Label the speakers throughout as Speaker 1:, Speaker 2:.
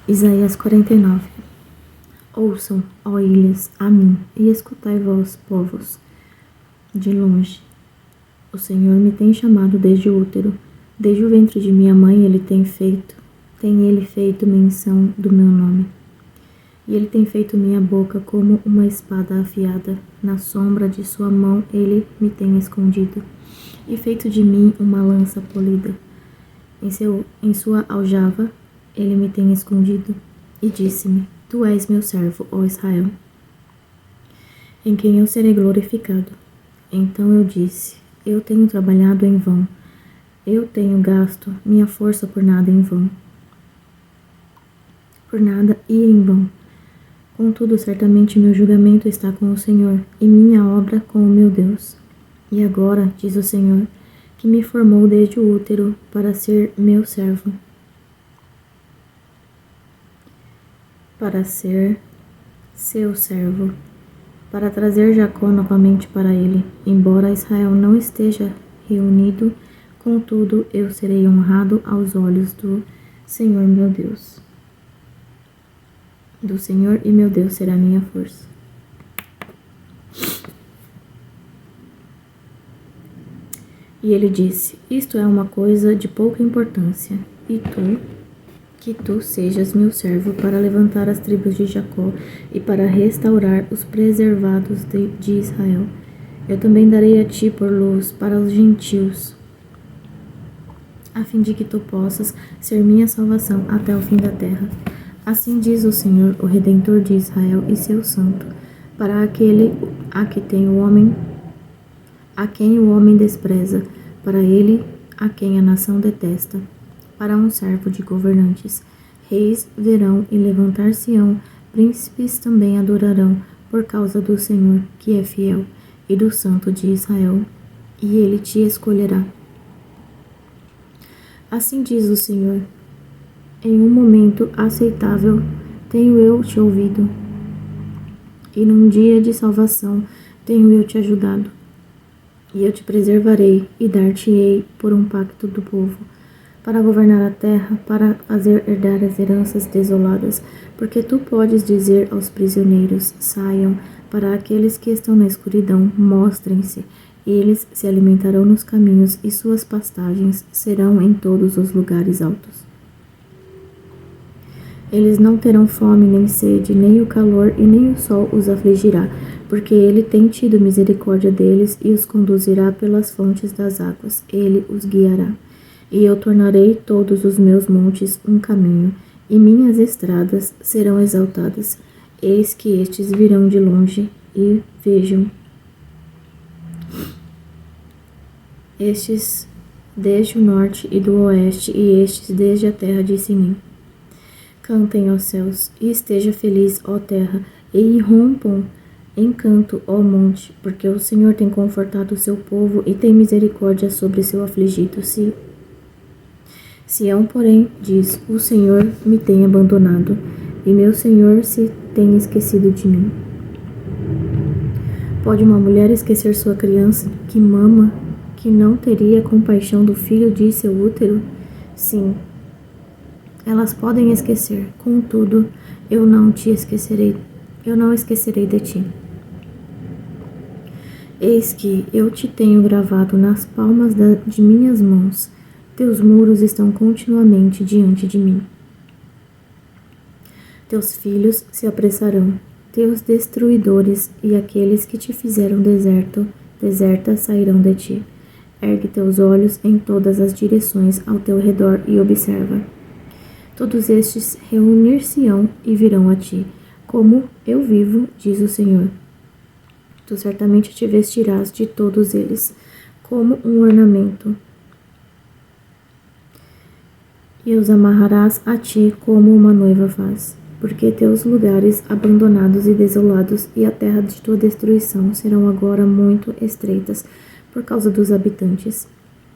Speaker 1: Isaías 49. Ouçam, ó ilhas, a mim, e escutai vós, povos, de longe. O Senhor me tem chamado desde o útero, desde o ventre de minha mãe tem ele feito menção do meu nome. E ele tem feito minha boca como uma espada afiada, na sombra de sua mão ele me tem escondido, e feito de mim uma lança polida. Em sua aljava ele me tem escondido, e disse-me: Tu és meu servo, ó Israel, em quem eu serei glorificado. Então eu disse: Eu tenho trabalhado em vão, eu tenho gasto minha força por nada em vão. Por nada e em vão. Contudo, certamente meu julgamento está com o Senhor, e minha obra com o meu Deus. E agora, diz o Senhor, que me formou desde o útero para ser meu servo, para ser seu servo, para trazer Jacó novamente para ele, embora Israel não esteja reunido, contudo eu serei honrado aos olhos do Senhor meu Deus. Do Senhor e meu Deus será minha força. E ele disse: Isto é uma coisa de pouca importância, e que tu sejas meu servo para levantar as tribos de Jacó e para restaurar os preservados de Israel. Eu também darei a ti por luz para os gentios, a fim de que tu possas ser minha salvação até o fim da terra. Assim diz o Senhor, o Redentor de Israel e seu santo, para aquele a quem o homem despreza, para ele a quem a nação detesta, para um servo de governantes. Reis verão e levantar-se-ão, príncipes também adorarão, por causa do Senhor, que é fiel, e do Santo de Israel, e ele te escolherá. Assim diz o Senhor: em um momento aceitável tenho eu te ouvido, e num dia de salvação tenho eu te ajudado. E eu te preservarei e dar-te-ei por um pacto do povo, para governar a terra, para fazer herdar as heranças desoladas, porque tu podes dizer aos prisioneiros: saiam, para aqueles que estão na escuridão, mostrem-se. Eles se alimentarão nos caminhos, e suas pastagens serão em todos os lugares altos. Eles não terão fome nem sede, nem o calor e nem o sol os afligirá, porque ele tem tido misericórdia deles e os conduzirá pelas fontes das águas. Ele os guiará. E eu tornarei todos os meus montes um caminho, e minhas estradas serão exaltadas. Eis que estes virão de longe e vejam. Estes desde o norte e do oeste, e estes desde a terra de Sinim. Cantem, ó céus, e esteja feliz, ó terra, e irrompam em canto, ó monte, porque o Senhor tem confortado o seu povo e tem misericórdia sobre seu afligido. Sião, porém, diz: o Senhor me tem abandonado, e meu Senhor se tem esquecido de mim. Pode uma mulher esquecer sua criança, que mama, que não teria compaixão do filho de seu útero? Sim, elas podem esquecer, contudo, eu não esquecerei de ti. Eis que eu te tenho gravado nas palmas de minhas mãos, teus muros estão continuamente diante de mim. Teus filhos se apressarão, teus destruidores e aqueles que te fizeram deserta sairão de ti. Ergue teus olhos em todas as direções ao teu redor e observa. Todos estes reunir-se-ão e virão a ti, como eu vivo, diz o Senhor. Tu certamente te vestirás de todos eles, como um ornamento, e os amarrarás a ti como uma noiva faz, porque teus lugares abandonados e desolados e a terra de tua destruição serão agora muito estreitas por causa dos habitantes,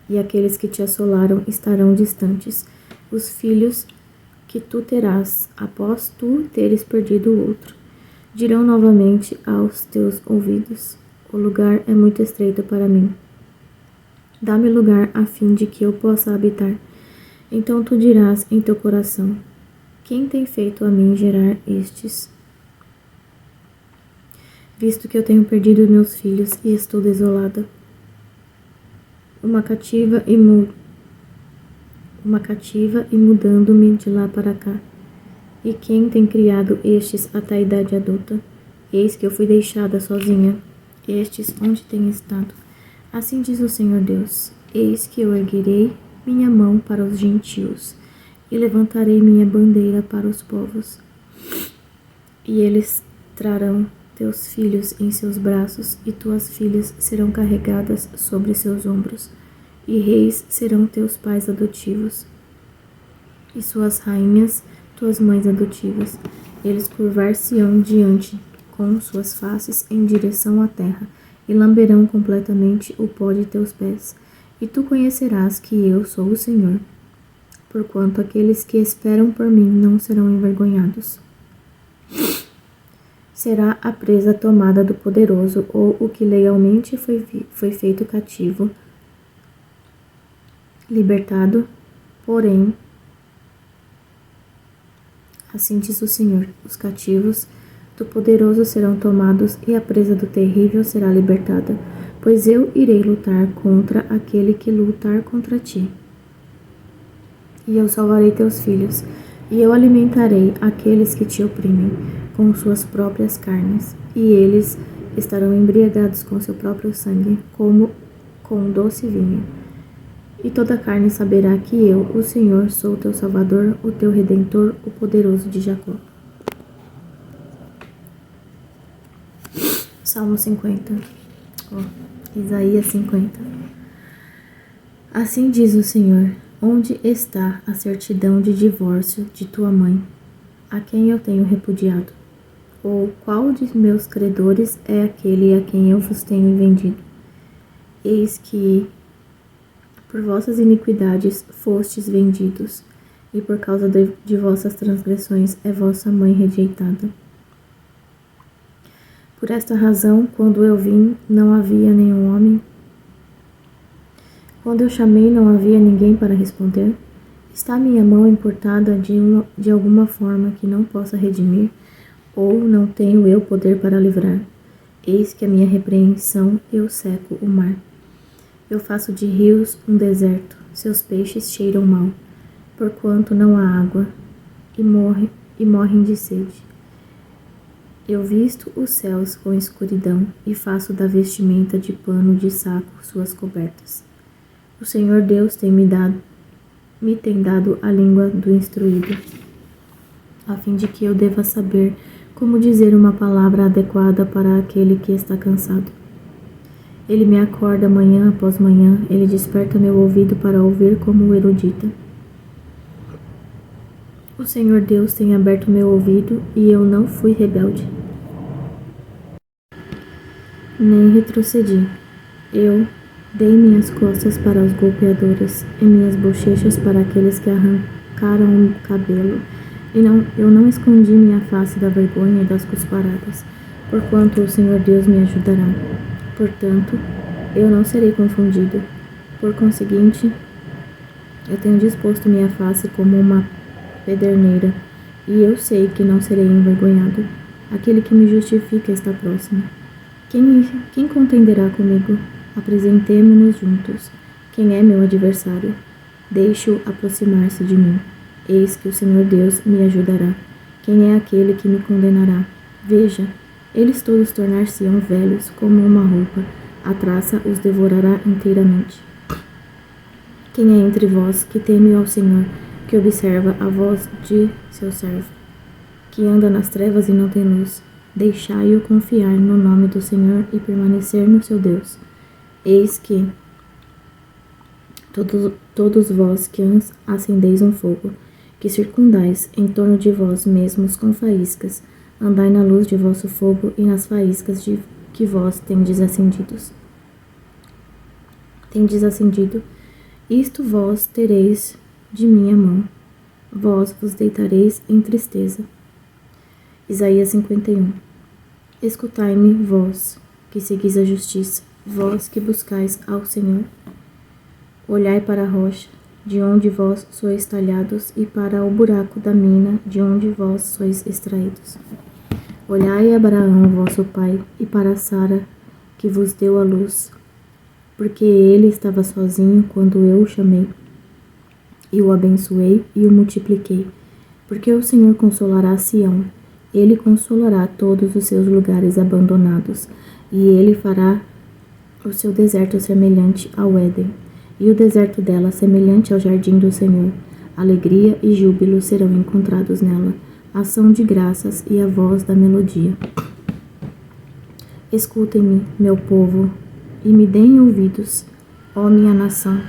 Speaker 1: e aqueles que te assolaram estarão distantes. Os filhos que tu terás, após tu teres perdido o outro, dirão novamente aos teus ouvidos: o lugar é muito estreito para mim. Dá-me lugar a fim de que eu possa habitar. Então tu dirás em teu coração: Quem tem feito a mim gerar estes? Visto que eu tenho perdido meus filhos e estou desolada. Uma cativa e mudando-me de lá para cá. E quem tem criado estes até a idade adulta? Eis que eu fui deixada sozinha. Estes onde têm estado? Assim diz o Senhor Deus: eis que eu erguerei minha mão para os gentios e levantarei minha bandeira para os povos. E eles trarão teus filhos em seus braços, e tuas filhas serão carregadas sobre seus ombros, e reis serão teus pais adotivos, e suas rainhas tuas mães adotivas. Eles curvar-se-ão diante com suas faces em direção à terra, e lamberão completamente o pó de teus pés. E tu conhecerás que eu sou o Senhor, porquanto aqueles que esperam por mim não serão envergonhados. Será a presa tomada do poderoso, ou o que legalmente foi feito cativo, libertado, porém, assim diz o Senhor, os cativos do poderoso serão tomados, e a presa do terrível será libertada, pois eu irei lutar contra aquele que lutar contra ti. E eu salvarei teus filhos, e eu alimentarei aqueles que te oprimem com suas próprias carnes, e eles estarão embriagados com seu próprio sangue, como com doce vinho. E toda a carne saberá que eu, o Senhor, sou o teu Salvador, o teu Redentor, o poderoso de Jacó. Salmo 50. Isaías 50. Assim diz o Senhor: onde está a certidão de divórcio de tua mãe, a quem eu tenho repudiado? Ou qual de meus credores é aquele a quem eu vos tenho vendido? Eis que por vossas iniquidades fostes vendidos, e por causa de vossas transgressões é vossa mãe rejeitada. Por esta razão, quando eu vim, não havia nenhum homem. Quando eu chamei, não havia ninguém para responder. Está minha mão encurtada de alguma forma que não possa redimir? Ou não tenho eu poder para livrar? Eis que a minha repreensão eu seco o mar. Eu faço de rios um deserto, seus peixes cheiram mal, porquanto não há água, e morrem de sede. Eu visto os céus com escuridão, e faço da vestimenta de pano de saco suas cobertas. O Senhor Deus me tem dado a língua do instruído, a fim de que eu deva saber como dizer uma palavra adequada para aquele que está cansado. Ele me acorda manhã após manhã, ele desperta meu ouvido para ouvir como erudita. O Senhor Deus tem aberto meu ouvido, e eu não fui rebelde, nem retrocedi. Eu dei minhas costas para os golpeadores, e minhas bochechas para aqueles que arrancaram o cabelo. Eu não escondi minha face da vergonha e das cusparadas, porquanto o Senhor Deus me ajudará. Portanto, eu não serei confundido. Por conseguinte, eu tenho disposto minha face como uma pederneira, e eu sei que não serei envergonhado. Aquele que me justifica está próximo. Quem contenderá comigo? Apresentemo-nos juntos. Quem é meu adversário? Deixe-o aproximar-se de mim. Eis que o Senhor Deus me ajudará. Quem é aquele que me condenará? Veja, eles todos tornar-se-ão velhos como uma roupa, a traça os devorará inteiramente. Quem é entre vós que teme ao Senhor, que observa a voz de seu servo, que anda nas trevas e não tem luz? Deixai-o confiar no nome do Senhor e permanecer no seu Deus. Eis que todos vós que acendeis um fogo, que circundais em torno de vós mesmos com faíscas, andai na luz de vosso fogo e nas faíscas de que vós tendes acendido. Isto vós tereis de minha mão, vós vos deitareis em tristeza. Isaías 51. Escutai-me, vós, que seguis a justiça, vós que buscais ao Senhor. Olhai para a rocha, de onde vós sois talhados, e para o buraco da mina, de onde vós sois extraídos. Olhai a Abraão, vosso pai, e para Sara, que vos deu a luz, porque ele estava sozinho quando eu o chamei, e o abençoei e o multipliquei. Porque o Senhor consolará Sião, ele consolará todos os seus lugares abandonados, e ele fará o seu deserto semelhante ao Éden, e o deserto dela semelhante ao jardim do Senhor. Alegria e júbilo serão encontrados nela, ação de graças e a voz da melodia. Escutem-me, meu povo, e me deem ouvidos, ó minha nação,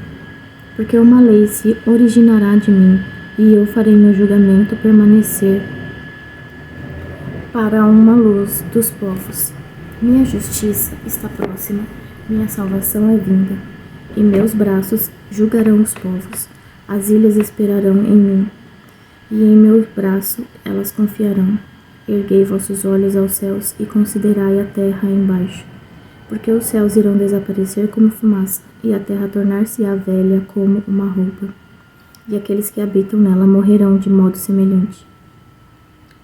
Speaker 1: porque uma lei se originará de mim, e eu farei meu julgamento permanecer para uma luz dos povos. Minha justiça está próxima, minha salvação é vinda, e meus braços julgarão os povos. As ilhas esperarão em mim, e em meu braço elas confiarão. Erguei vossos olhos aos céus e considerai a terra embaixo, porque os céus irão desaparecer como fumaça, e a terra tornar-se-á velha como uma roupa, e aqueles que habitam nela morrerão de modo semelhante.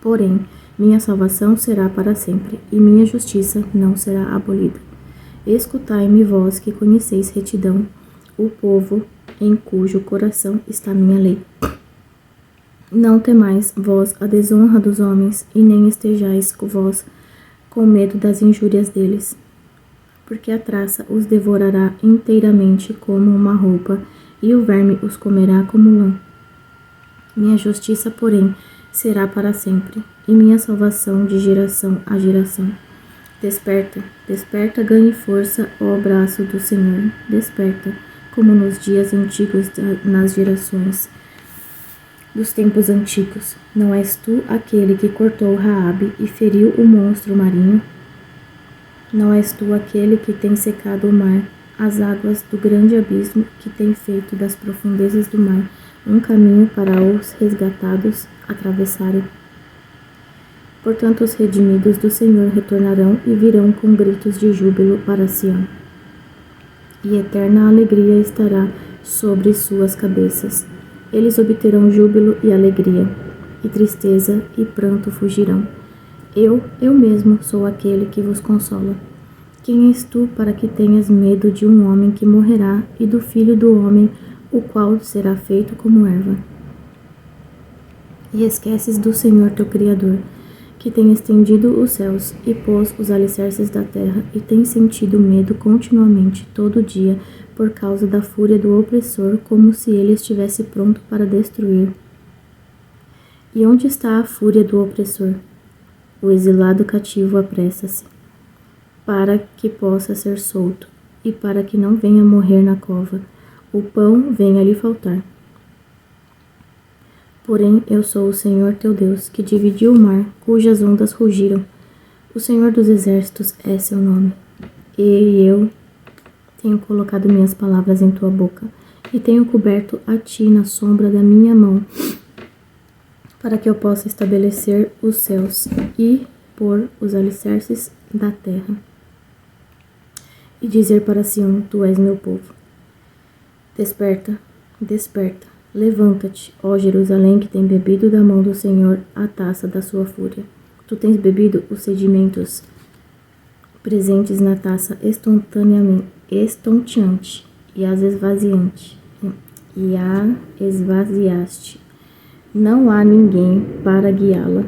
Speaker 1: Porém, minha salvação será para sempre, e minha justiça não será abolida. Escutai-me, vós que conheceis retidão, o povo em cujo coração está minha lei. Não temais, vós, a desonra dos homens, e nem estejais vós com medo das injúrias deles, porque a traça os devorará inteiramente como uma roupa, e o verme os comerá como lã. Minha justiça, porém, será para sempre, e minha salvação de geração a geração. Desperta, desperta, ganhe força, ó braço do Senhor, desperta, como nos dias antigos, nas gerações dos tempos antigos. Não és tu aquele que cortou Raabe e feriu o monstro marinho? Não és tu aquele que tem secado o mar, as águas do grande abismo, que tem feito das profundezas do mar um caminho para os resgatados atravessarem? Portanto, os redimidos do Senhor retornarão e virão com gritos de júbilo para Sião, e eterna alegria estará sobre suas cabeças. Eles obterão júbilo e alegria, e tristeza e pranto fugirão. Eu mesmo sou aquele que vos consola. Quem és tu para que tenhas medo de um homem que morrerá, e do filho do homem, o qual será feito como erva? E esqueces do Senhor teu Criador, que tem estendido os céus e pôs os alicerces da terra, e tem sentido medo continuamente todo dia por causa da fúria do opressor, como se ele estivesse pronto para destruir. E onde está a fúria do opressor? O exilado cativo apressa-se, para que possa ser solto, e para que não venha morrer na cova. O pão venha lhe faltar. Porém, eu sou o Senhor teu Deus, que dividiu o mar, cujas ondas rugiram. O Senhor dos exércitos é seu nome. E eu tenho colocado minhas palavras em tua boca, e tenho coberto a ti na sombra da minha mão, para que eu possa estabelecer os céus e pôr os alicerces da terra. E dizer para Sião: tu és meu povo. Desperta, desperta, levanta-te, ó Jerusalém, que tem bebido da mão do Senhor a taça da sua fúria. Tu tens bebido os sedimentos presentes na taça estonteante, e as esvaziaste. Não há ninguém para guiá-la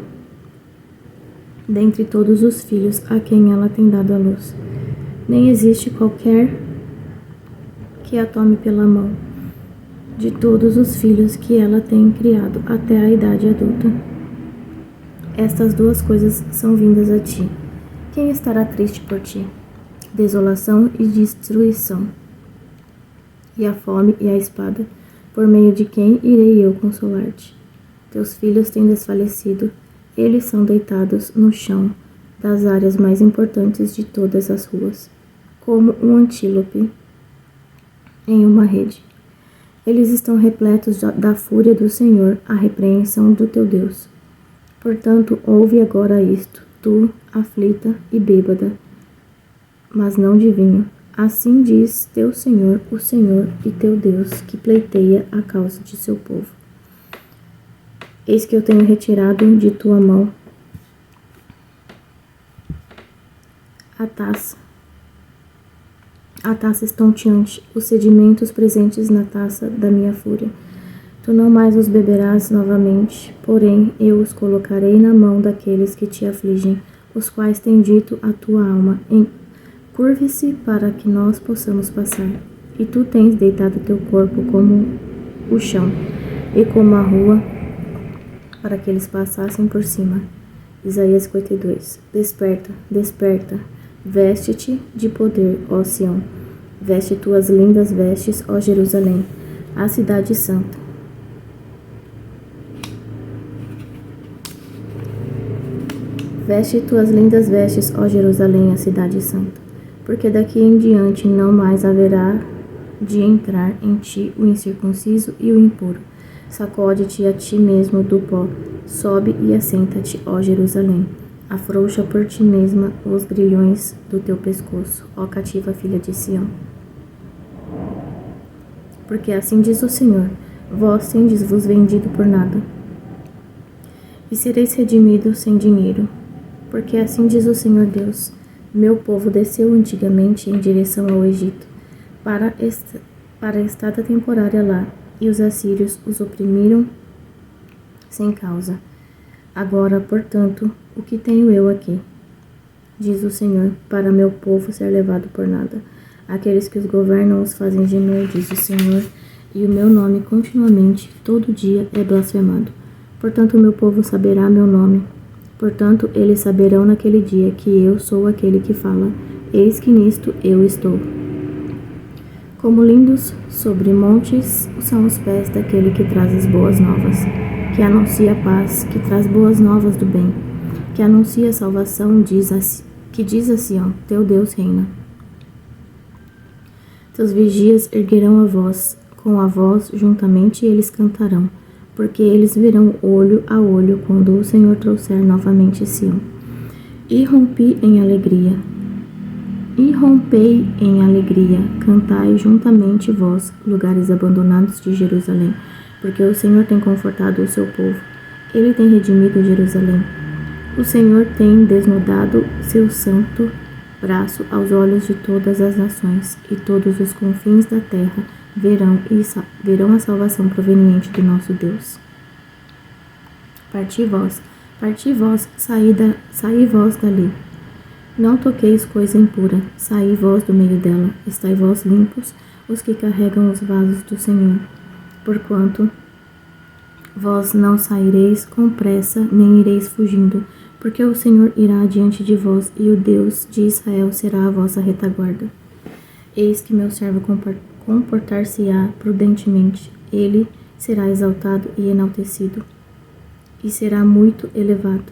Speaker 1: dentre todos os filhos a quem ela tem dado à luz. Nem existe qualquer que a tome pela mão de todos os filhos que ela tem criado até a idade adulta. Estas duas coisas são vindas a ti. Quem estará triste por ti? Desolação e destruição, e a fome e a espada, por meio de quem irei eu consolar-te? Teus filhos têm desfalecido, eles são deitados no chão das áreas mais importantes de todas as ruas, como um antílope em uma rede. Eles estão repletos da fúria do Senhor, a repreensão do teu Deus. Portanto, ouve agora isto, tu, aflita e bêbada, mas não de vinho, Assim diz teu Senhor, o Senhor e teu Deus, que pleiteia a causa de seu povo. Eis que eu tenho retirado de tua mão a taça estonteante, os sedimentos presentes na taça da minha fúria. Tu não mais os beberás novamente, porém eu os colocarei na mão daqueles que te afligem, os quais têm dito à tua alma, curve-se para que nós possamos passar. E tu tens deitado teu corpo como o chão, e como a rua, para que eles passassem por cima. Isaías 52. Desperta, desperta, veste-te de poder, ó Sião. Veste tuas lindas vestes, ó Jerusalém, a cidade santa. Veste tuas lindas vestes, ó Jerusalém, a cidade santa, porque daqui em diante não mais haverá de entrar em ti o incircunciso e o impuro. Sacode-te a ti mesmo do pó, sobe e assenta-te, ó Jerusalém. Afrouxa por ti mesma os grilhões do teu pescoço, ó cativa filha de Sião. Porque assim diz o Senhor, vós tendes-vos vendido por nada, e sereis redimidos sem dinheiro. Porque assim diz o Senhor Deus, meu povo desceu antigamente em direção ao Egito, para a estada temporária lá, e os assírios os oprimiram sem causa. Agora, portanto, o que tenho eu aqui? Diz o Senhor, para meu povo ser levado por nada. Aqueles que os governam os fazem gemer, diz o Senhor, e o meu nome continuamente, todo dia, é blasfemado. Portanto, o meu povo saberá meu nome. Portanto, eles saberão naquele dia que eu sou aquele que fala. Eis que nisto eu estou. Como lindos sobre montes são os pés daquele que traz as boas novas, que anuncia a paz, que traz boas novas do bem, que anuncia a salvação, que diz a Sião, teu Deus reina. Teus vigias erguerão a voz, com a voz juntamente eles cantarão, porque eles verão olho a olho quando o Senhor trouxer novamente Sião. Irrompei em alegria, cantai juntamente vós, lugares abandonados de Jerusalém, porque o Senhor tem confortado o seu povo, ele tem redimido Jerusalém. O Senhor tem desnudado seu santo braço aos olhos de todas as nações, e todos os confins da terra verão a salvação proveniente do nosso Deus. Parti vós, saí vós dali. Não toqueis coisa impura, saí vós do meio dela, estai vós limpos, os que carregam os vasos do Senhor. Porquanto vós não saireis com pressa, nem ireis fugindo, porque o Senhor irá adiante de vós, e o Deus de Israel será a vossa retaguarda. Eis que meu servo comportar-se-á prudentemente, ele será exaltado e enaltecido, e será muito elevado.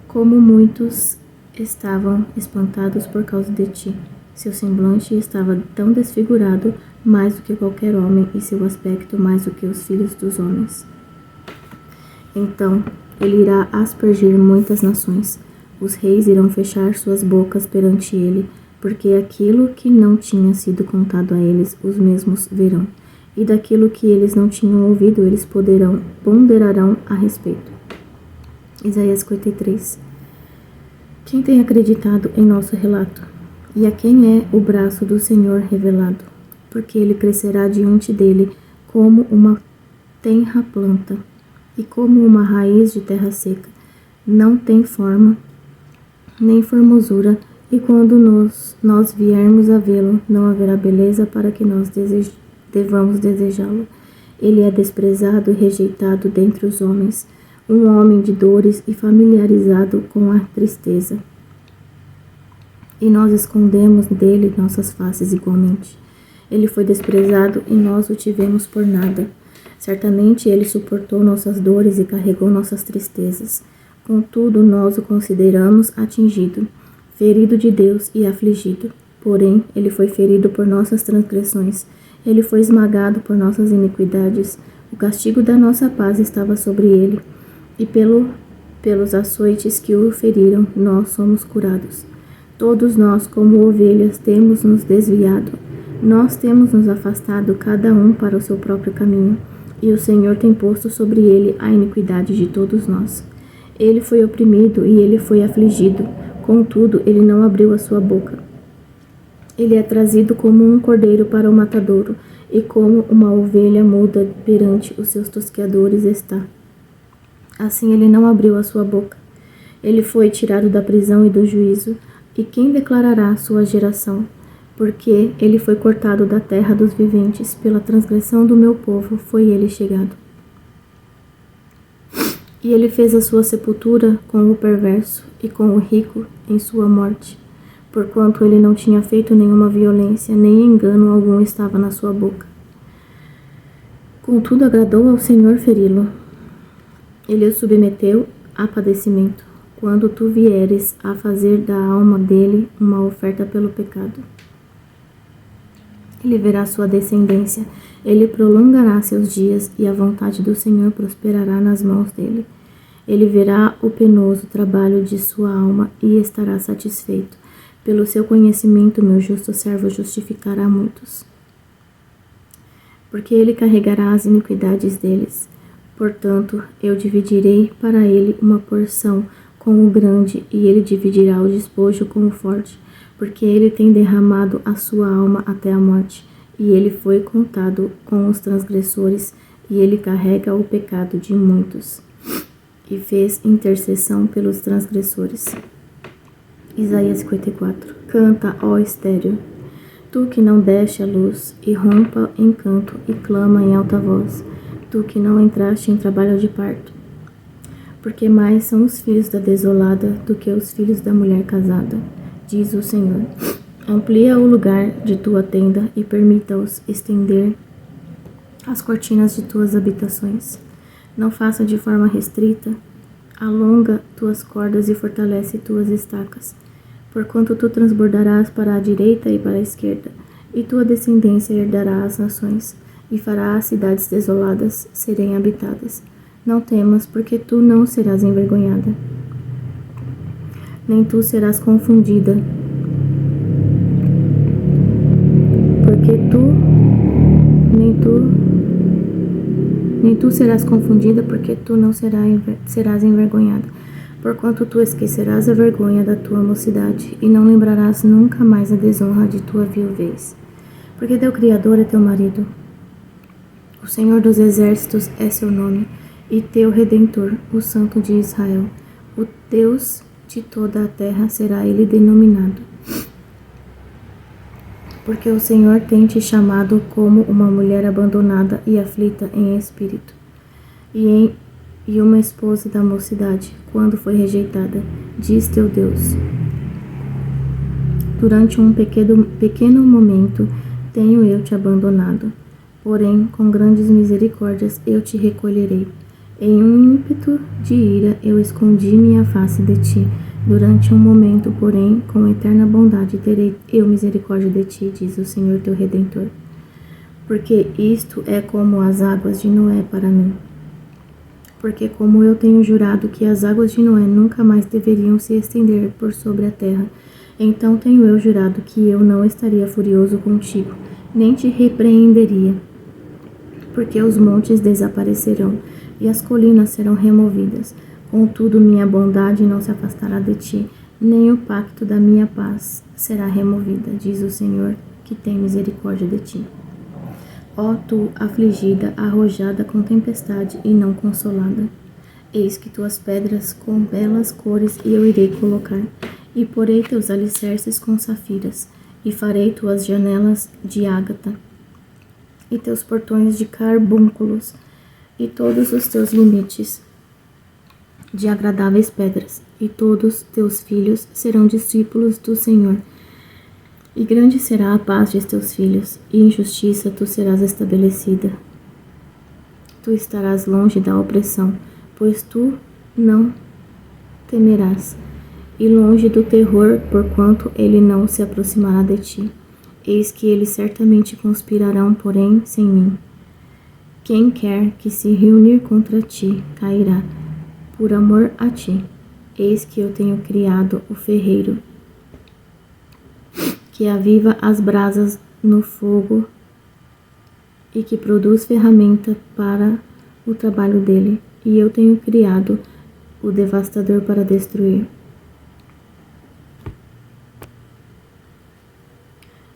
Speaker 1: Como muitos estavam espantados por causa de ti, seu semblante estava tão desfigurado, mais do que qualquer homem, e seu aspecto mais do que os filhos dos homens. Então ele irá aspergir muitas nações, os reis irão fechar suas bocas perante ele, porque aquilo que não tinha sido contado a eles, os mesmos verão, e daquilo que eles não tinham ouvido, eles ponderarão a respeito. Isaías 53. Quem tem acreditado em nosso relato? E a quem é o braço do Senhor revelado? Porque ele crescerá diante dele como uma tenra planta, e como uma raiz de terra seca. Não tem forma, nem formosura, e quando nós viermos a vê-lo, não haverá beleza para que nós devamos desejá-lo. Ele é desprezado e rejeitado dentre os homens, um homem de dores e familiarizado com a tristeza. E nós escondemos dele nossas faces igualmente. Ele foi desprezado e nós o tivemos por nada. Certamente ele suportou nossas dores e carregou nossas tristezas. Contudo, nós o consideramos atingido, ferido de Deus e afligido. Porém, ele foi ferido por nossas transgressões, ele foi esmagado por nossas iniquidades. O castigo da nossa paz estava sobre ele, e pelos açoites que o feriram, nós somos curados. Todos nós, como ovelhas, temos nos desviado. Nós temos nos afastado, cada um para o seu próprio caminho, e o Senhor tem posto sobre ele a iniquidade de todos nós. Ele foi oprimido e ele foi afligido, contudo ele não abriu a sua boca. Ele é trazido como um cordeiro para o matadouro, e como uma ovelha muda perante os seus tosqueadores está. Assim ele não abriu a sua boca. Ele foi tirado da prisão e do juízo, e quem declarará sua geração? Porque ele foi cortado da terra dos viventes, pela transgressão do meu povo foi ele chegado. E ele fez a sua sepultura com o perverso e com o rico em sua morte, porquanto ele não tinha feito nenhuma violência, nem engano algum estava na sua boca. Contudo agradou ao Senhor feri-lo. Ele o submeteu a padecimento, quando tu vieres a fazer da alma dele uma oferta pelo pecado. Ele verá sua descendência, ele prolongará seus dias, e a vontade do Senhor prosperará nas mãos dele. Ele verá o penoso trabalho de sua alma e estará satisfeito. Pelo seu conhecimento, meu justo servo justificará muitos, porque ele carregará as iniquidades deles. Portanto, eu dividirei para ele uma porção com o grande, e ele dividirá o despojo com o forte, porque ele tem derramado a sua alma até a morte, e ele foi contado com os transgressores, e ele carrega o pecado de muitos, e fez intercessão pelos transgressores. Isaías 54. Canta, ó estéril, tu que não deste a luz, e rompa em canto, e clama em alta voz, tu que não entraste em trabalho de parto. Porque mais são os filhos da desolada do que os filhos da mulher casada, diz o Senhor. Amplia o lugar de tua tenda e permita-os estender as cortinas de tuas habitações. Não faça de forma restrita, alonga tuas cordas e fortalece tuas estacas, porquanto tu transbordarás para a direita e para a esquerda, e tua descendência herdará as nações, e fará as cidades desoladas serem habitadas. Não temas, porque tu não serás envergonhada, nem tu serás confundida, nem tu serás confundida, porque tu não serás envergonhada, porquanto tu esquecerás a vergonha da tua mocidade, e não lembrarás nunca mais a desonra de tua viuvez. Porque teu Criador é teu marido, o Senhor dos exércitos é seu nome, e teu Redentor, o Santo de Israel, o Deus de toda a terra será ele denominado. Porque o Senhor tem te chamado como uma mulher abandonada e aflita em espírito, e uma esposa da mocidade, quando foi rejeitada, diz teu Deus. Durante um pequeno momento tenho eu te abandonado, porém com grandes misericórdias eu te recolherei. Em um ímpeto de ira eu escondi minha face de ti. Durante um momento, porém, com eterna bondade terei eu misericórdia de ti, diz o Senhor teu Redentor. Porque isto é como as águas de Noé para mim. Porque como eu tenho jurado que as águas de Noé nunca mais deveriam se estender por sobre a terra, então tenho eu jurado que eu não estaria furioso contigo, nem te repreenderia. Porque os montes desaparecerão e as colinas serão removidas. Contudo, minha bondade não se afastará de ti, nem o pacto da minha paz será removida, diz o Senhor, que tem misericórdia de ti. Ó tu, afligida, arrojada com tempestade e não consolada, eis que tuas pedras com belas cores eu irei colocar, e porei teus alicerces com safiras, e farei tuas janelas de ágata, e teus portões de carbúnculos, e todos os teus limites de agradáveis pedras, e todos teus filhos serão discípulos do Senhor. E grande será a paz de teus filhos, e em justiça tu serás estabelecida. Tu estarás longe da opressão, pois tu não temerás, e longe do terror, porquanto ele não se aproximará de ti. Eis que eles certamente conspirarão, porém sem mim. Quem quer que se reunir contra ti cairá, por amor a ti. Eis que eu tenho criado o ferreiro, que aviva as brasas no fogo e que produz ferramenta para o trabalho dele. E eu tenho criado o devastador para destruir.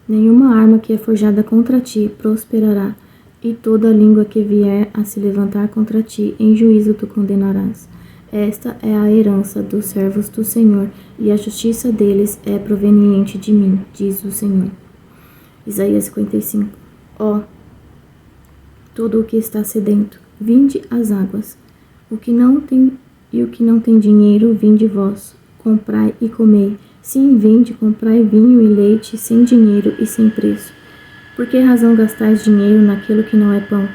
Speaker 1: Nenhuma arma que é forjada contra ti prosperará, e toda língua que vier a se levantar contra ti, em juízo tu condenarás. Esta é a herança dos servos do Senhor, e a justiça deles é proveniente de mim, diz o Senhor. Isaías 55. Ó, todo o que está sedento, vinde às águas. O que não tem dinheiro, vinde vós, comprai e comei. Sim, vinde, comprai vinho e leite, sem dinheiro e sem preço. Por que razão gastais dinheiro naquilo que não é pão,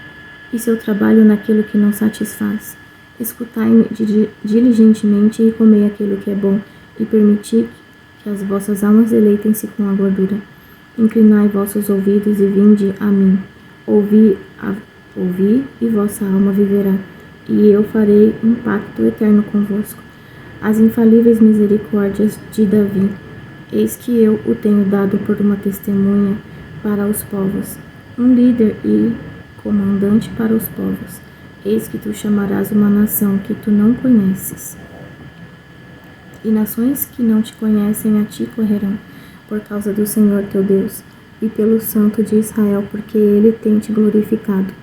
Speaker 1: e seu trabalho naquilo que não satisfaz? Escutai-me diligentemente e comei aquilo que é bom, e permiti que as vossas almas deleitem-se com a gordura. Inclinai vossos ouvidos e vinde a mim. Ouvi e vossa alma viverá, e eu farei um pacto eterno convosco. As infalíveis misericórdias de Davi. Eis que eu o tenho dado por uma testemunha para os povos, um líder e comandante para os povos. Eis que tu chamarás uma nação que tu não conheces, e nações que não te conhecem a ti correrão, por causa do Senhor teu Deus, e pelo Santo de Israel, porque ele tem te glorificado.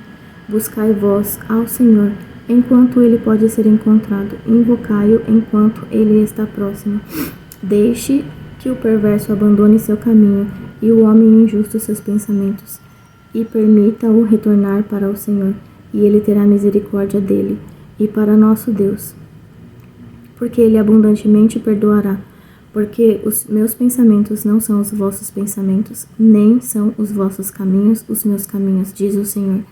Speaker 1: Buscai vós ao Senhor, enquanto ele pode ser encontrado, invocai-o enquanto ele está próximo. Deixe que o perverso abandone seu caminho e o homem injusto seus pensamentos, e permita-o retornar para o Senhor, e ele terá misericórdia dele, e para nosso Deus, porque ele abundantemente perdoará. Porque os meus pensamentos não são os vossos pensamentos, nem são os vossos caminhos os meus caminhos, diz o Senhor.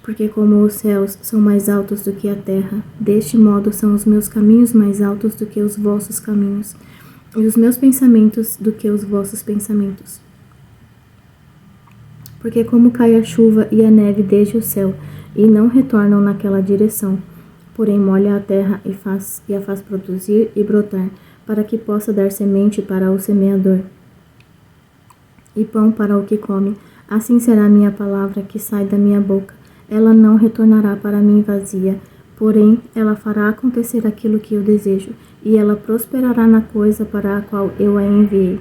Speaker 1: Porque como os céus são mais altos do que a terra, deste modo são os meus caminhos mais altos do que os vossos caminhos, e os meus pensamentos do que os vossos pensamentos. Porque como cai a chuva e a neve desde o céu, e não retornam naquela direção, porém molha a terra e a faz produzir e brotar, para que possa dar semente para o semeador e pão para o que come, assim será a minha palavra que sai da minha boca. Ela não retornará para mim vazia, porém ela fará acontecer aquilo que eu desejo, e ela prosperará na coisa para a qual eu a enviei.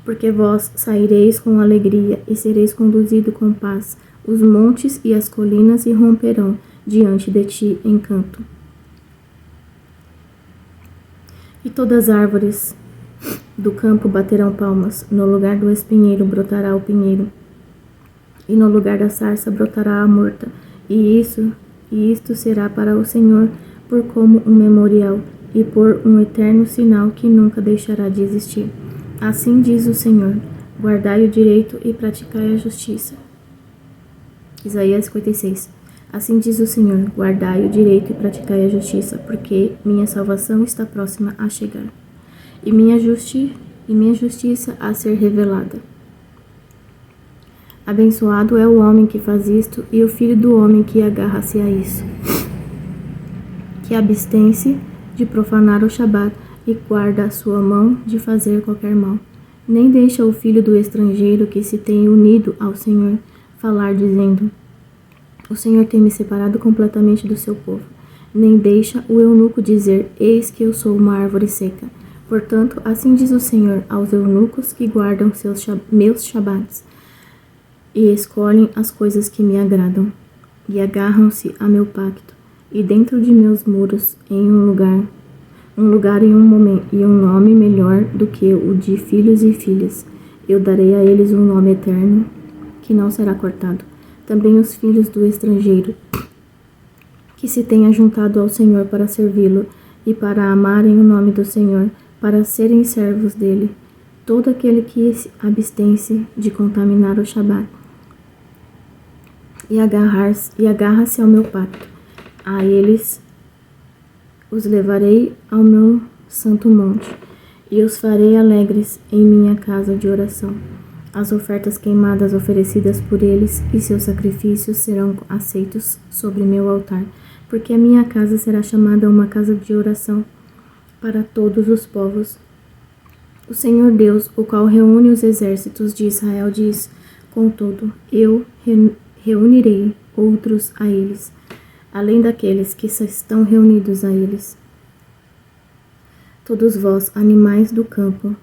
Speaker 1: Porque vós saireis com alegria e sereis conduzido com paz. Os montes e as colinas irromperão diante de ti em canto. E todas as árvores do campo baterão palmas. No lugar do espinheiro brotará o pinheiro, e no lugar da sarça brotará a murta. E isto será para o Senhor por como um memorial, e por um eterno sinal que nunca deixará de existir. Assim diz o Senhor: guardai o direito e praticai a justiça. Isaías 56. Assim diz o Senhor: guardai o direito e praticai a justiça, porque minha salvação está próxima a chegar, e minha justiça a ser revelada. Abençoado é o homem que faz isto, e o filho do homem que agarra-se a isso, que abstém-se de profanar o Shabat e guarda a sua mão de fazer qualquer mal. Nem deixa o filho do estrangeiro que se tem unido ao Senhor falar dizendo: o Senhor tem me separado completamente do seu povo. Nem deixa o eunuco dizer: eis que eu sou uma árvore seca. Portanto, assim diz o Senhor aos eunucos que guardam meus Shabats e escolhem as coisas que me agradam, e agarram-se a meu pacto, e dentro de meus muros, em um lugar e um momento, e um nome melhor do que o de filhos e filhas. Eu darei a eles um nome eterno, que não será cortado. Também os filhos do estrangeiro, que se tenha juntado ao Senhor para servi-lo, e para amarem o nome do Senhor, para serem servos dele. Todo aquele que se abstém-se de contaminar o Shabat, e agarra-se ao meu pacto, a eles os levarei ao meu santo monte, e os farei alegres em minha casa de oração. As ofertas queimadas oferecidas por eles e seus sacrifícios serão aceitos sobre meu altar, porque a minha casa será chamada uma casa de oração para todos os povos. O Senhor Deus, o qual reúne os exércitos de Israel, diz: contudo, eu reunirei outros a eles, além daqueles que estão reunidos a eles. Todos vós, animais do campo,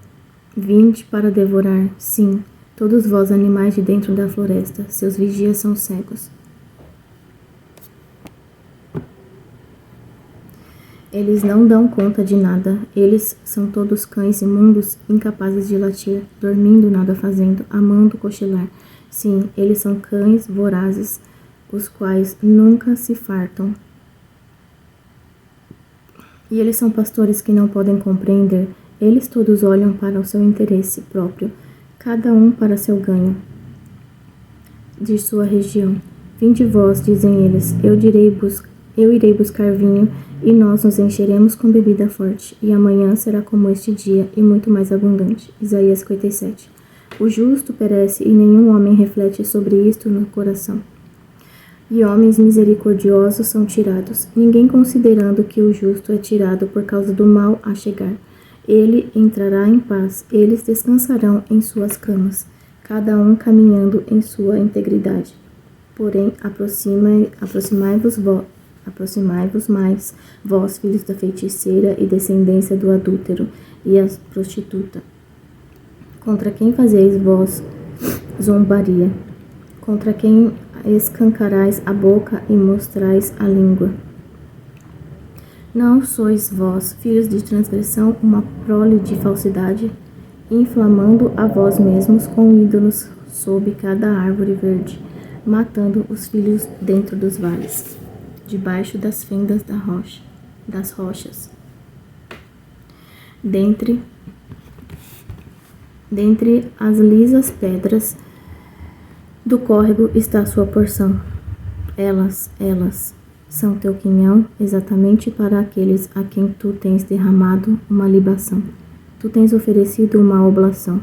Speaker 1: vinde para devorar, sim, todos vós, animais de dentro da floresta, seus vigias são cegos. Eles não dão conta de nada, eles são todos cães imundos, incapazes de latir, dormindo nada fazendo, amando cochilar. Sim, eles são cães vorazes, os quais nunca se fartam. E eles são pastores que não podem compreender, eles todos olham para o seu interesse próprio, cada um para seu ganho de sua região. Vinde vós, dizem eles, eu irei buscar vinho, e nós nos encheremos com bebida forte, e amanhã será como este dia, e muito mais abundante. Isaías 57. O justo perece, e nenhum homem reflete sobre isto no coração. E homens misericordiosos são tirados, ninguém considerando que o justo é tirado por causa do mal a chegar. Ele entrará em paz, eles descansarão em suas camas, cada um caminhando em sua integridade. Porém, aproximai-vos mais, vós, filhos da feiticeira e descendência do adúltero e a prostituta. Contra quem fazeis vós zombaria? Contra quem escancarais a boca e mostrais a língua? Não sois vós, filhos de transgressão, uma prole de falsidade, inflamando a vós mesmos com ídolos sob cada árvore verde, matando os filhos dentro dos vales, debaixo das fendas das rochas. Dentre as lisas pedras do córrego está sua porção. Elas são teu quinhão, exatamente para aqueles a quem tu tens derramado uma libação. Tu tens oferecido uma oblação.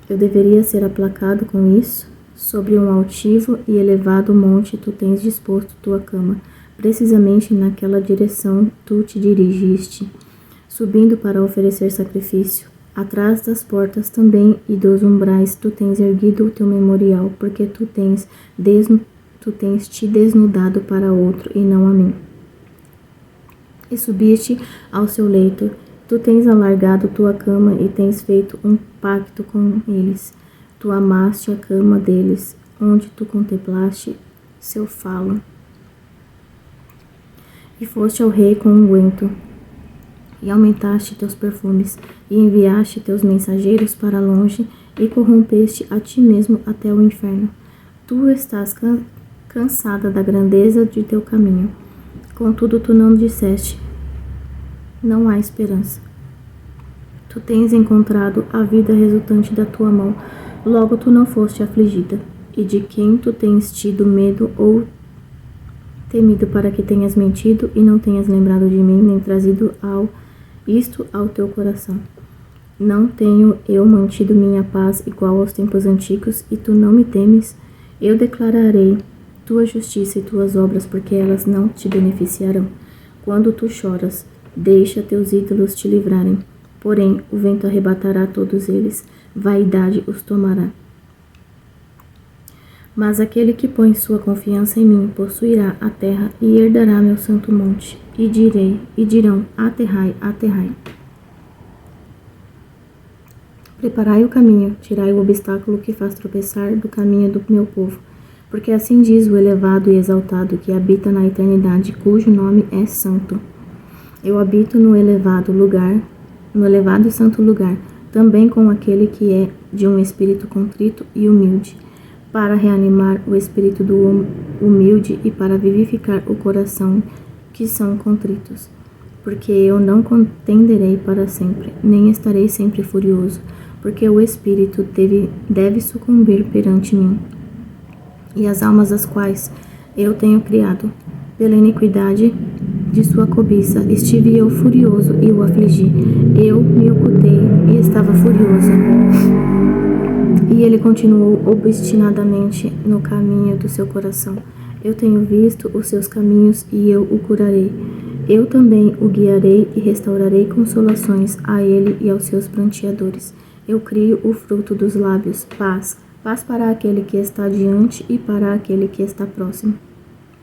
Speaker 1: Eu deveria ser aplacado com isso? Sobre um altivo e elevado monte tu tens disposto tua cama. Precisamente naquela direção tu te dirigiste, subindo para oferecer sacrifício. Atrás das portas também e dos umbrais tu tens erguido o teu memorial, porque tu tens te desnudado para outro e não a mim. E subiste ao seu leito, tu tens alargado tua cama e tens feito um pacto com eles. Tu amaste a cama deles, onde tu contemplaste seu falo. E foste ao rei com unguento, e aumentaste teus perfumes, e enviaste teus mensageiros para longe, e corrompeste a ti mesmo até o inferno. Tu estás cansada da grandeza de teu caminho. Contudo, tu não disseste, não há esperança. Tu tens encontrado a vida resultante da tua mão, logo tu não foste afligida. E de quem tu tens tido medo ou temido para que tenhas mentido e não tenhas lembrado de mim, nem trazido isto ao teu coração? Não tenho eu mantido minha paz igual aos tempos antigos, e tu não me temes? Eu declararei tua justiça e tuas obras, porque elas não te beneficiarão. Quando tu choras, deixa teus ídolos te livrarem. Porém, o vento arrebatará todos eles, vaidade os tomará. Mas aquele que põe sua confiança em mim possuirá a terra e herdará meu santo monte. E dirão, aterrai, aterrai. Preparai o caminho, tirai o obstáculo que faz tropeçar do caminho do meu povo. Porque assim diz o elevado e exaltado que habita na eternidade, cujo nome é santo. Eu habito no elevado e santo lugar, também com aquele que é de um espírito contrito e humilde, para reanimar o espírito do humilde e para vivificar o coração que são contritos. Porque eu não contenderei para sempre, nem estarei sempre furioso, porque o espírito deve sucumbir perante mim. E as almas as quais eu tenho criado, pela iniquidade de sua cobiça, estive eu furioso e o afligi. Eu me ocultei e estava furioso. E ele continuou obstinadamente no caminho do seu coração. Eu tenho visto os seus caminhos e eu o curarei. Eu também o guiarei e restaurarei consolações a ele e aos seus pranteadores. Eu crio o fruto dos lábios, paz, paz para aquele que está diante e para aquele que está próximo,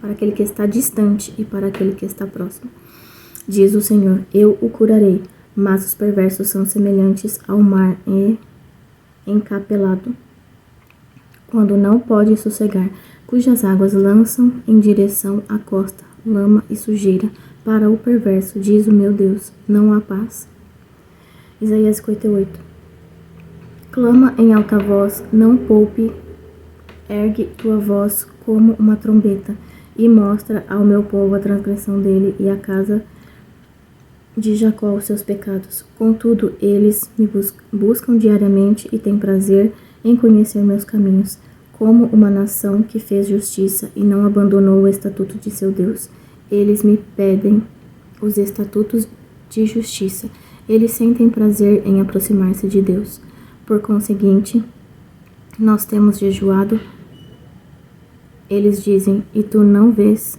Speaker 1: para aquele que está distante e para aquele que está próximo. Diz o Senhor, eu o curarei, mas os perversos são semelhantes ao mar encapelado, quando não pode sossegar, cujas águas lançam em direção à costa, lama e sujeira. Para o perverso, diz o meu Deus, não há paz. Isaías 58. Clama em alta voz, não poupe, ergue tua voz como uma trombeta, e mostra ao meu povo a transgressão dele e à casa de Jacó os seus pecados. Contudo, eles me buscam diariamente e têm prazer em conhecer meus caminhos, como uma nação que fez justiça e não abandonou o estatuto de seu Deus. Eles me pedem os estatutos de justiça. Eles sentem prazer em aproximar-se de Deus. Por conseguinte, nós temos jejuado. Eles dizem, e tu não vês?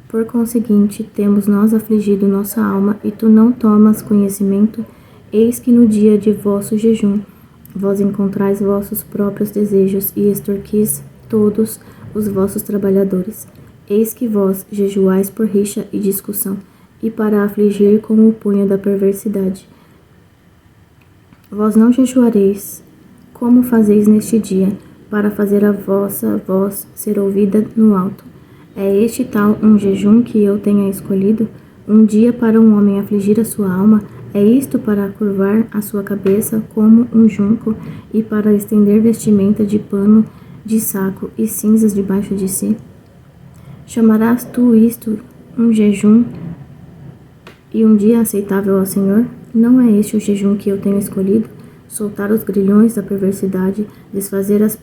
Speaker 1: Por conseguinte, temos nós afligido nossa alma, e tu não tomas conhecimento? Eis que no dia de vosso jejum, vós encontrais vossos próprios desejos e extorquis todos os vossos trabalhadores. Eis que vós jejuais por rixa e discussão, e para afligir com o punho da perversidade. Vós não jejuareis, como fazeis neste dia, para fazer a vossa voz ser ouvida no alto. É este tal um jejum que eu tenha escolhido, um dia para um homem afligir a sua alma? É isto para curvar a sua cabeça como um junco, e para estender vestimenta de pano de saco e cinzas debaixo de si? Chamarás tu isto um jejum e um dia aceitável ao Senhor? Não é este o jejum que eu tenho escolhido? Soltar os grilhões da perversidade, desfazer as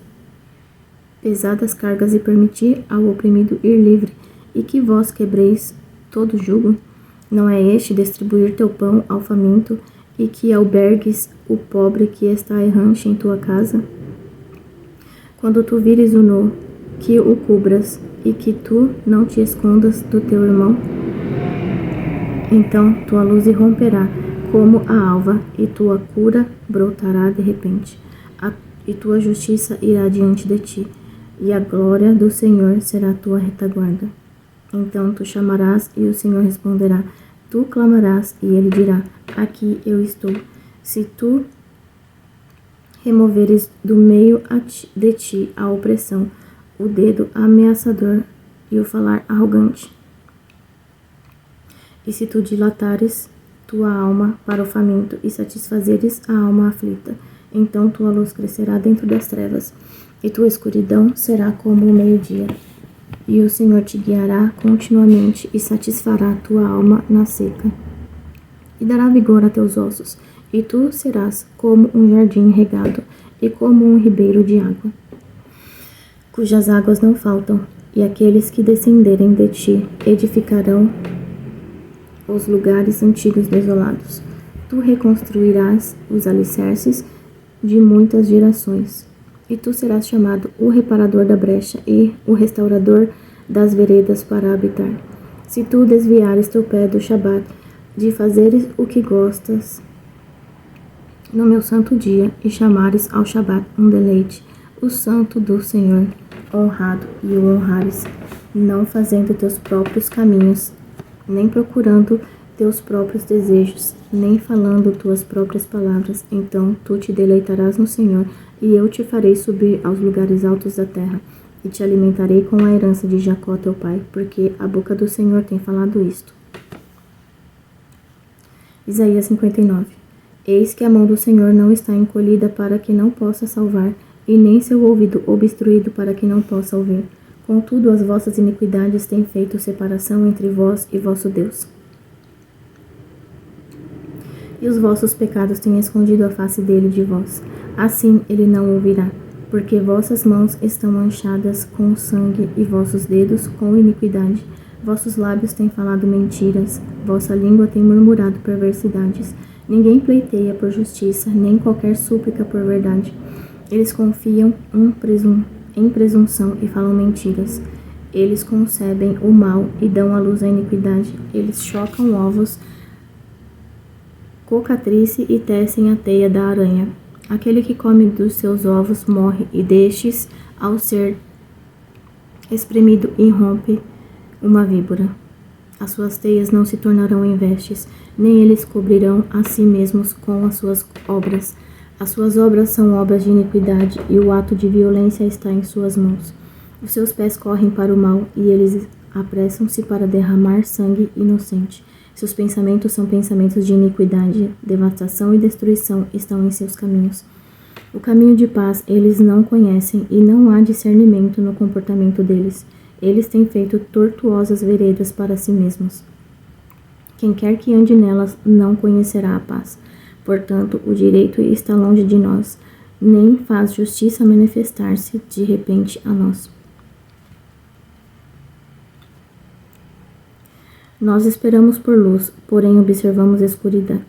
Speaker 1: pesadas cargas e permitir ao oprimido ir livre, e que vós quebreis todo jugo? Não é este distribuir teu pão ao faminto, e que albergues o pobre que está errante em tua casa? Quando tu vires o nu, que o cubras, e que tu não te escondas do teu irmão? Então tua luz irromperá como a alva, e tua cura brotará de repente, e tua justiça irá diante de ti, e a glória do Senhor será tua retaguarda. Então tu chamarás, e o Senhor responderá. Tu clamarás, e ele dirá, aqui eu estou. Se tu removeres do meio de ti a opressão, o dedo ameaçador e o falar arrogante, e se tu dilatares tua alma para o faminto e satisfazeres a alma aflita, então tua luz crescerá dentro das trevas, e tua escuridão será como o meio-dia. E o Senhor te guiará continuamente e satisfará tua alma na seca, e dará vigor a teus ossos, e tu serás como um jardim regado e como um ribeiro de água, cujas águas não faltam, e aqueles que descenderem de ti edificarão os lugares antigos desolados. Tu reconstruirás os alicerces de muitas gerações, e tu serás chamado o reparador da brecha e o restaurador das veredas para habitar. Se tu desviares teu pé do Shabat, de fazeres o que gostas no meu santo dia, e chamares ao Shabat um deleite, o santo do Senhor honrado, e o honrares, não fazendo teus próprios caminhos, nem procurando teus próprios desejos, nem falando tuas próprias palavras, então tu te deleitarás no Senhor, e eu te farei subir aos lugares altos da terra, e te alimentarei com a herança de Jacó teu pai, porque a boca do Senhor tem falado isto. Isaías 59. Eis que a mão do Senhor não está encolhida para que não possa salvar, e nem seu ouvido obstruído para que não possa ouvir. Contudo, as vossas iniquidades têm feito separação entre vós e vosso Deus, e os vossos pecados têm escondido a face dele de vós. Assim ele não ouvirá, porque vossas mãos estão manchadas com sangue e vossos dedos com iniquidade. Vossos lábios têm falado mentiras, vossa língua tem murmurado perversidades. Ninguém pleiteia por justiça, nem qualquer súplica por verdade. Eles confiam em presunção e falam mentiras. Eles concebem o mal e dão à luz a iniquidade. Eles chocam ovos, cocatrice e tecem a teia da aranha. Aquele que come dos seus ovos morre, e destes, ao ser espremido, irrompe uma víbora. As suas teias não se tornarão em vestes, nem eles cobrirão a si mesmos com as suas obras. As suas obras são obras de iniquidade, e o ato de violência está em suas mãos. Os seus pés correm para o mal, e eles apressam-se para derramar sangue inocente. Seus pensamentos são pensamentos de iniquidade, devastação e destruição estão em seus caminhos. O caminho de paz eles não conhecem, e não há discernimento no comportamento deles. Eles têm feito tortuosas veredas para si mesmos. Quem quer que ande nelas não conhecerá a paz. Portanto, o direito está longe de nós, nem faz justiça manifestar-se de repente a nós. Nós esperamos por luz, porém observamos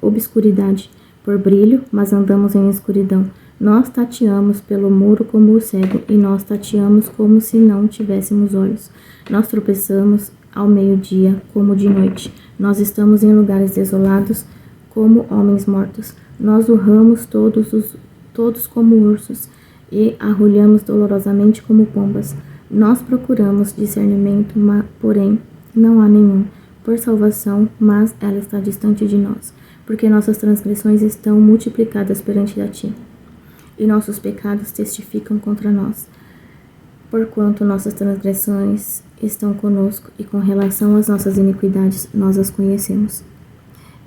Speaker 1: obscuridade, por brilho, mas andamos em escuridão. Nós tateamos pelo muro como o cego, e nós tateamos como se não tivéssemos olhos. Nós tropeçamos ao meio-dia como de noite. Nós estamos em lugares desolados como homens mortos. Nós urramos todos como ursos, e arrulhamos dolorosamente como pombas. Nós procuramos discernimento, porém não há nenhum. Por salvação, mas ela está distante de nós, porque nossas transgressões estão multiplicadas perante a ti, e nossos pecados testificam contra nós. Porquanto nossas transgressões estão conosco, e com relação às nossas iniquidades nós as conhecemos.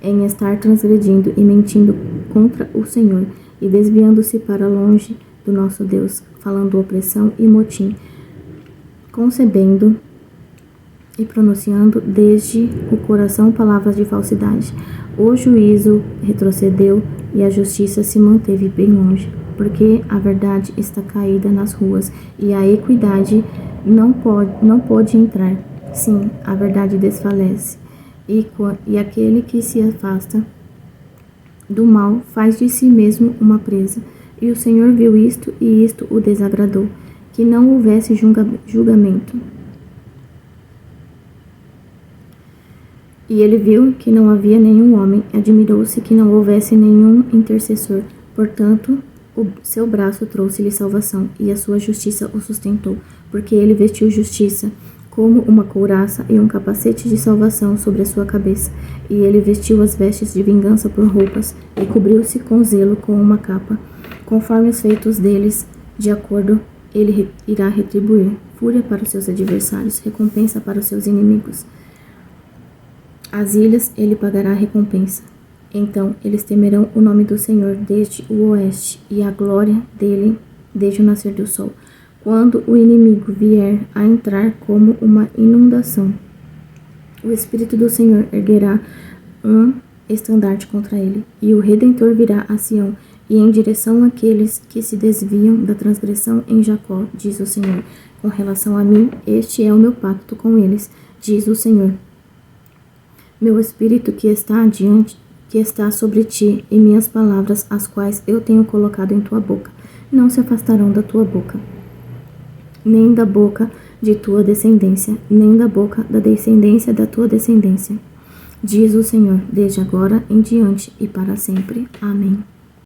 Speaker 1: Em estar transgredindo e mentindo contra o Senhor, e desviando-se para longe do nosso Deus, falando opressão e motim, concebendo e pronunciando desde o coração palavras de falsidade. O juízo retrocedeu e a justiça se manteve bem longe, porque a verdade está caída nas ruas e a equidade não pode entrar. Sim, a verdade desfalece, e aquele que se afasta do mal faz de si mesmo uma presa. E o Senhor viu isto, e isto o desagradou, que não houvesse julgamento. E ele viu que não havia nenhum homem, admirou-se que não houvesse nenhum intercessor. Portanto, o seu braço trouxe-lhe salvação, e a sua justiça o sustentou, porque ele vestiu justiça como uma couraça e um capacete de salvação sobre a sua cabeça. E ele vestiu as vestes de vingança por roupas, e cobriu-se com zelo com uma capa. Conforme os feitos deles, de acordo, ele irá retribuir fúria para os seus adversários, recompensa para os seus inimigos. As ilhas ele pagará a recompensa. Então eles temerão o nome do Senhor desde o oeste, e a glória dele desde o nascer do sol, quando o inimigo vier a entrar como uma inundação. O Espírito do Senhor erguerá um estandarte contra ele, e o Redentor virá a Sião, e em direção àqueles que se desviam da transgressão em Jacó, diz o Senhor. Com relação a mim, este é o meu pacto com eles, diz o Senhor. Meu Espírito que está sobre ti, e minhas palavras, as quais eu tenho colocado em tua boca, não se afastarão da tua boca, nem da boca de tua descendência, nem da boca da descendência da tua descendência, diz o Senhor, desde agora em diante e para sempre. Amém.